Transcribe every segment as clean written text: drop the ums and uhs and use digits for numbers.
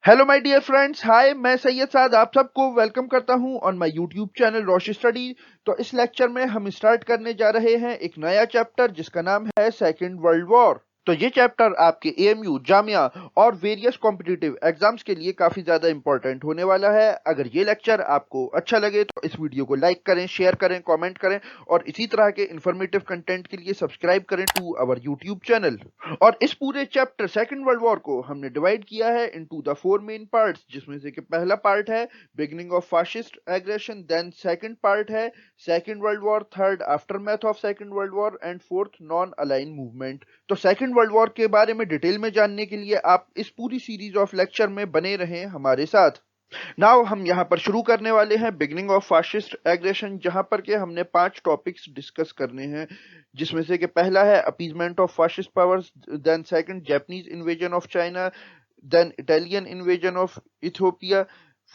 Hello my dear friends, hi, मैं सैयद साद आप सबको वेलकम करता हूं on my YouTube channel Roshi study. तो इस लेक्चर में हम स्टार्ट करने जा रहे हैं एक नया चैप्टर जिसका नाम है सेकंड वर्ल्ड वॉर। तो ये चैप्टर आपके एएमयू, जामिया और वेरियस कॉम्पिटिटिव एग्जाम्स के लिए काफी ज्यादा इंपॉर्टेंट होने वाला है। अगर ये लेक्चर आपको अच्छा लगे तो इस वीडियो को लाइक करें, शेयर करें, कमेंट करें और इसी तरह के इंफॉर्मेटिव कंटेंट के लिए सब्सक्राइब करें टू आवर यूट्यूब चैनल। और इस पूरे चैप्टर सेकंड वर्ल्ड वॉर को हमने डिवाइड किया है into the four main parts, जिसमें से कि पहला पार्ट है beginning of fascist aggression, then second part है second world war, third aftermath of second world war and fourth non align movement. तो सेकंड वर्ल्ड वॉर के बारे में डिटेल में जानने के लिए आप इस पूरी सीरीज ऑफ लेक्चर में बने रहें हमारे साथ। नाउ हम यहाँ पर शुरू करने वाले हैं बिगिनिंग ऑफ फासिस्ट एग्रेशन, जहां पर के हमने 5 टॉपिक्स डिस्कस करने हैं, जिसमें से कि पहला है appeasement of fascist powers, then second Japanese invasion of China, then Italian invasion of Ethiopia,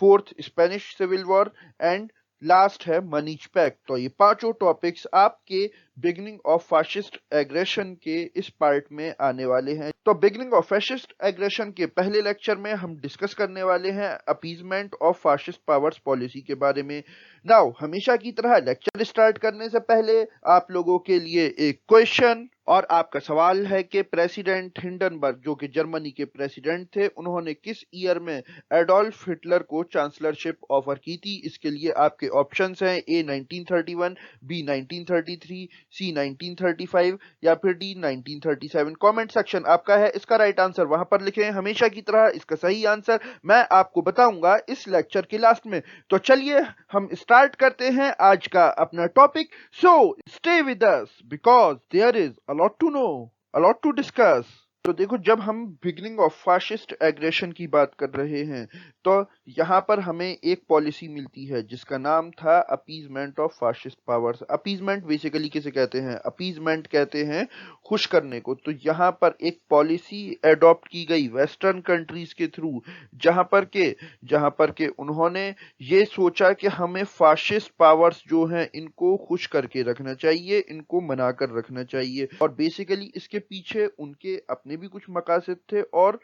fourth Spanish civil war and last है मनीच पैक्ट। तो ये पांचों टॉपिक्स आपके बिगिनिंग ऑफ फासिस्ट एग्रेशन के इस पार्ट में आने वाले हैं। तो बिगिनिंग ऑफ फासिस्ट एग्रेशन के पहले लेक्चर में हम डिस्कस करने वाले हैं appeasement of fascist powers policy के बारे में। नाउ हमेशा की तरह लेक्चर स्टार्ट करने से पहले आप लोगों के लिए एक क्वेश्चन, और आपका सवाल है कि प्रेसिडेंट हिंडनबर्ग जो कि जर्मनी के प्रेसिडेंट थे, उन्होंने किस ईयर में एडोल्फ हिटलर को चांसलरशिप ऑफर की थी। इसके लिए आपके ऑप्शंस हैं ए 1931, बी 1933, सी 1935 या फिर डी 1937। कमेंट सेक्शन आपका है, इसका राइट आंसर वहां पर लिखें। हमेशा की तरह इसका सही आंसर मैं आपको बताऊंगा इस लेक्चर के लास्ट में। तो चलिए हम स्टार्ट करते हैं आज का अपना topic. So stay with us because there is a lot to know, a lot to discuss. तो देखो, जब हम बिगिनिंग ऑफ फासिस्ट एग्रेशन की बात कर रहे हैं तो यहाँ पर हमें एक पॉलिसी मिलती है जिसका नाम था appeasement of fascist powers. Appeasement basically किसे कहते हैं? अपीजमेंट कहते हैं खुश करने को। तो यहाँ पर एक पॉलिसी एडॉप्ट की गई वेस्टर्न कंट्रीज के थ्रू, जहाँ पर के उन्होंने ये सोचा कि हमें फासिस्ट पावर्स जो हैं इनको खुश करके रखना चाहिए, इनको मना कर रखना चाहिए। और बेसिकली इसके पीछे उनके अपने भी कुछ मकासद थे, और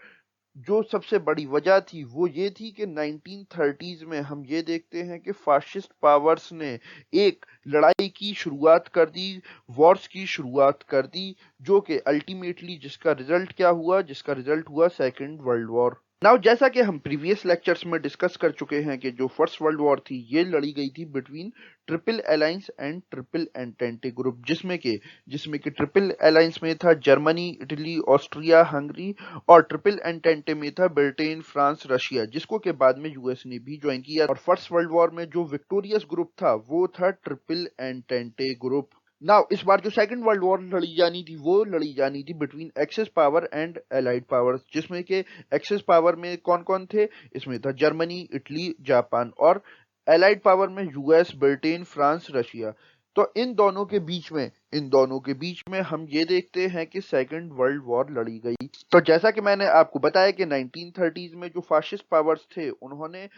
जो सबसे बड़ी वजह थी वो ये थी कि 1930s में हम ये देखते हैं कि फासिस्ट पावर्स ने एक लड़ाई की शुरुआत कर दी, वॉर्स की शुरुआत कर दी, जो कि अल्टीमेटली जिसका रिजल्ट क्या हुआ? जिसका रिजल्ट हुआ सेकेंड वर्ल्ड वॉर। नाउ जैसा कि हम प्रीवियस लेक्चर्स में डिस्कस कर चुके हैं कि जो फर्स्ट वर्ल्ड वॉर थी ये लड़ी गई थी between triple alliance and triple entente group, जिसमें कि ट्रिपल अलायंस में था जर्मनी, इटली, ऑस्ट्रिया, हंगरी, और ट्रिपल एंटेंटे में था ब्रिटेन, फ्रांस, रशिया, जिसको के बाद में यूएस ने भी ज्वाइन किया। और फर्स्ट वर्ल्ड वॉर में जो विक्टोरियस ग्रुप था वो था ट्रिपल एंटेंटे ग्रुप। नाउ इस बार जो सेकंड वर्ल्ड वॉर लड़ी जानी थी between axis power and allied powers, जिसमें के एक्सेस पावर में कौन कौन थे? इसमें था जर्मनी, इटली, जापान, और एलाइड पावर में यूएस, ब्रिटेन, फ्रांस, रशिया। तो इन दोनों के बीच में हम ये देखते हैं कि सेकंड वर्ल्ड वॉर लड़ी गई। तो जैसा कि मैंने आपको बताया कि 1930s में जो फासिस्ट पावर्स थे उन्होंने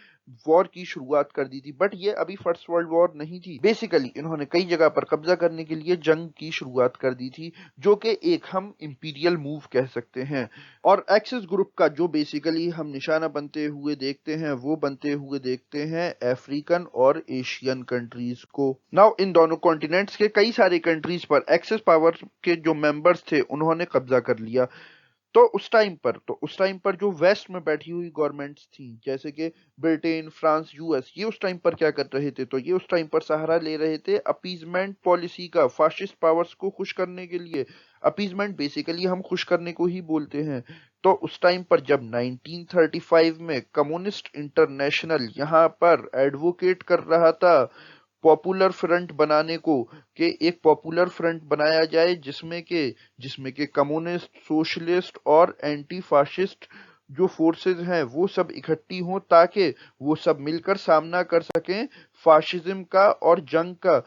वॉर की शुरुआत कर दी थी, बट ये अभी फर्स्ट वर्ल्ड वॉर नहीं थी। बेसिकली इन्होंने कई जगह पर कब्जा करने के लिए जंग की शुरुआत कर दी थी, जो कि एक हम इंपीरियल मूव कह सकते हैं। और एक्सिस ग्रुप का जो बेसिकली हम निशाना बनते हुए देखते हैं वो बनते हुए देखते हैं अफ्रीकन और एशियन कंट्रीज को। नाउ इन दोनों कॉन्टिनेंट्स के कई सारे कंट्रीज पर एक्सेस पावर के जो मेंबर्स थे उन्होंने कब्जा कर लिया। तो उस टाइम पर जो वेस्ट में बैठी हुई गवर्नमेंट्स थी, जैसे कि ब्रिटेन, फ्रांस, यूएस, ये उस टाइम पर क्या कर रहे थे? तो ये उस टाइम पर सहारा ले रहे थे अपीजमेंट पॉलिसी का, फासिस्ट पावर्स को खुश करने के लिए। अपीजमेंट बेसिकली हम खुश करने को ही बोलते हैं। तो उस टाइम पर जब 1935 में कम्युनिस्ट इंटरनेशनल यहाँ पर एडवोकेट कर रहा था पॉपुलर फ्रंट बनाने को, कि एक पॉपुलर फ्रंट बनाया जाए जिसमें के कम्युनिस्ट, सोशलिस्ट और एंटी फाशिस्ट जो फोर्सेस हैं वो सब इकट्ठी हों, ताकि वो सब मिलकर सामना कर सकें फाशिज्म का और जंग का।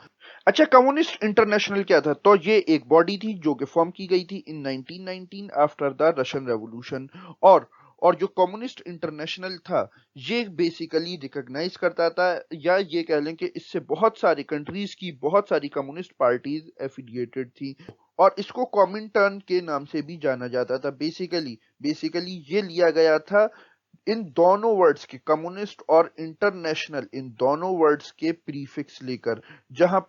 अच्छा, कम्युनिस्ट इंटरनेशनल क्या था? तो ये एक बॉडी थी जो कि फॉर्म की गई थी इन 1919 आफ्टर द रशियन रेवोल्यूशन। और और जो कम्युनिस्ट इंटरनेशनल था ये बेसिकली रिकॉग्नाइज करता था, या ये कह लें कि इससे बहुत सारी कंट्रीज की बहुत सारी कम्युनिस्ट पार्टीज एफिलिएटेड थी, और इसको कॉमिंटर्न के नाम से भी जाना जाता था। बेसिकली ये लिया गया था इन दोनों वर्ड्स के, कम्युनिस्ट और इंटरनेशनल, इन दोनों वर्ड्स के प्रीफिक्स लेकर, जहां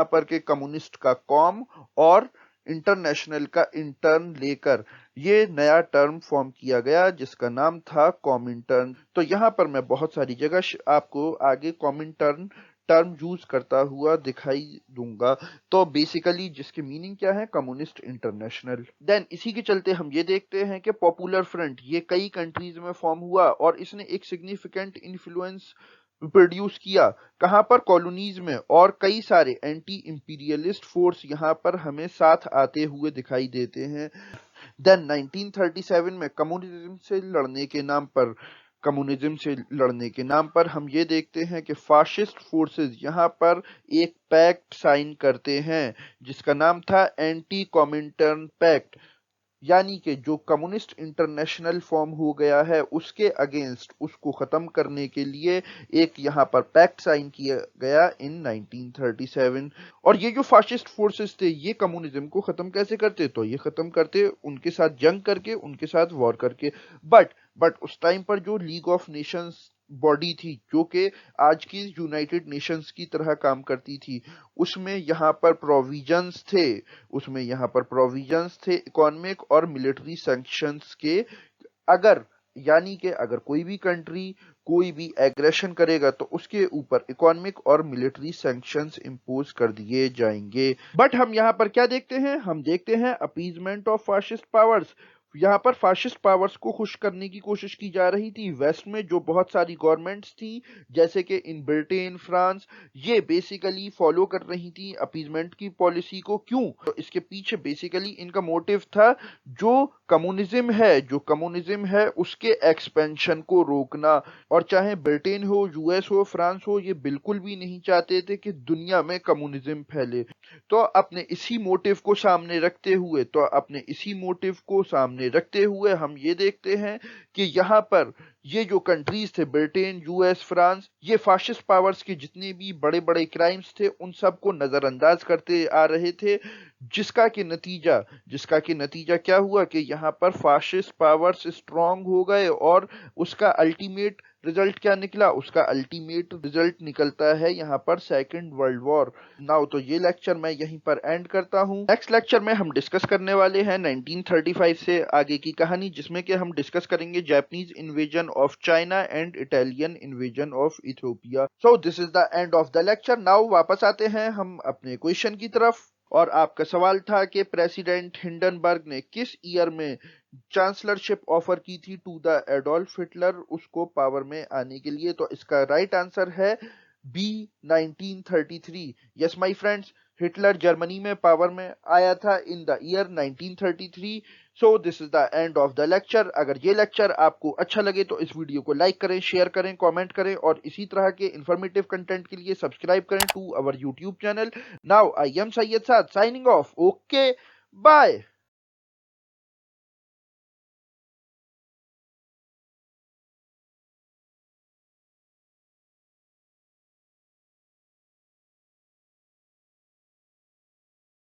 पर के कम्युनिस्ट का कॉम और इंटरनेशनल का इंटर्न लेकर ये नया टर्म फॉर्म किया गया जिसका नाम था कॉमिंटर्न। तो यहां पर मैं बहुत सारी जगह आपको आगे कॉमिंटर्न टर्म यूज करता हुआ दिखाई दूंगा। तो बेसिकली जिसकी मीनिंग क्या है, कम्युनिस्ट इंटरनेशनल। देन इसी के चलते हम ये देखते हैं कि पॉपुलर फ्रंट ये कई कंट्रीज में फॉर्म हुआ और इसने एक सिग्निफिकेंट इन्फ्लुएंस प्रोड्यूस किया। कहां पर, कॉलोनीज में, और कई सारे एंटी इंपीरियलिस्ट फोर्स यहां पर हमें साथ आते हुए दिखाई देते हैं। देन 1937 में कम्युनिज्म से लड़ने के नाम पर हम ये देखते हैं कि फाशिस्ट फोर्सेस यहाँ पर एक पैक्ट साइन करते हैं जिसका नाम था एंटी कॉमिंटर्न पैक्ट, यानी कि जो कम्युनिस्ट इंटरनेशनल फॉर्म हो गया है उसके अगेंस्ट, उसको खत्म करने के लिए एक यहाँ पर पैक्ट साइन किया गया इन 1937। और ये जो फाशिस्ट फोर्सेस थे ये कम्युनिज्म को खत्म कैसे करते, तो ये खत्म करते उनके साथ जंग करके, उनके साथ वॉर करके। बट उस टाइम पर जो लीग ऑफ नेशंस बॉडी थी जो कि आज की यूनाइटेड नेशंस की तरह काम करती थी, उसमें यहाँ पर प्रोविजंस थे इकोनॉमिक और मिलिट्री सैंक्शंस के। अगर यानी कि अगर कोई भी कंट्री कोई भी एग्रेशन करेगा तो उसके ऊपर इकोनॉमिक और मिलिट्री सैंक्शंस इंपोज कर दिए जाएंगे। बट हम यहाँ पर क्या देखते हैं, हम देखते हैं अपीजमेंट ऑफ फाशिस्ट पावर्स। यहाँ पर फाशिस्ट पावर्स को खुश करने की कोशिश की जा रही थी। वेस्ट में जो बहुत सारी गवर्नमेंट्स थी जैसे कि इन ब्रिटेन, फ्रांस, ये बेसिकली फॉलो कर रही थी अपीजमेंट की पॉलिसी को। क्यों, तो इसके पीछे बेसिकली इनका मोटिव था जो कम्युनिज्म है उसके एक्सपेंशन को रोकना। और चाहे ब्रिटेन हो, यूएस हो, फ्रांस हो, ये बिल्कुल भी नहीं चाहते थे कि दुनिया में कम्युनिज्म फैले। तो अपने इसी मोटिव को सामने रखते हुए हम ये देखते हैं कि यहाँ पर ये जो कंट्रीज थे, ब्रिटेन, यूएस, फ्रांस, ये फाशिस्ट पावर्स के जितने भी बड़े बड़े क्राइम्स थे उन सब को नजरअंदाज करते आ रहे थे, जिसका कि नतीजा क्या हुआ कि यहाँ पर फाशिस्ट पावर्स स्ट्रांग हो गए। और उसका अल्टीमेट रिजल्ट क्या निकला, उसका अल्टीमेट रिजल्ट निकलता है यहाँ पर सेकेंड वर्ल्ड वॉर। नाउ तो ये लेक्चर मैं यहीं पर एंड करता हूँ। नेक्स्ट लेक्चर में हम डिस्कस करने वाले हैं 1935 से आगे की कहानी, जिसमें कि हम डिस्कस करेंगे Japanese invasion of China and Italian invasion of Ethiopia. So this is the end of the lecture. Now वापस आते हैं हम अपने क्वेश्चन की तरफ। और आपका सवाल था कि प्रेसिडेंट हिंडनबर्ग ने किस ईयर में चांसलरशिप ऑफर की थी टू द एडोल्फ हिटलर उसको पावर में आने के लिए। तो इसका राइट आंसर है B, 1933। Yes my friends, Hitler Germany में पावर में आया था in the year 1933। So this is the end of the lecture. अगर ये लेक्चर आपको अच्छा लगे तो इस वीडियो को लाइक करें, शेयर करें, कमेंट करें और इसी तरह के इंफॉर्मेटिव कंटेंट के लिए सब्सक्राइब करें to our YouTube channel. Now I am Syed Saad signing off. Okay, bye.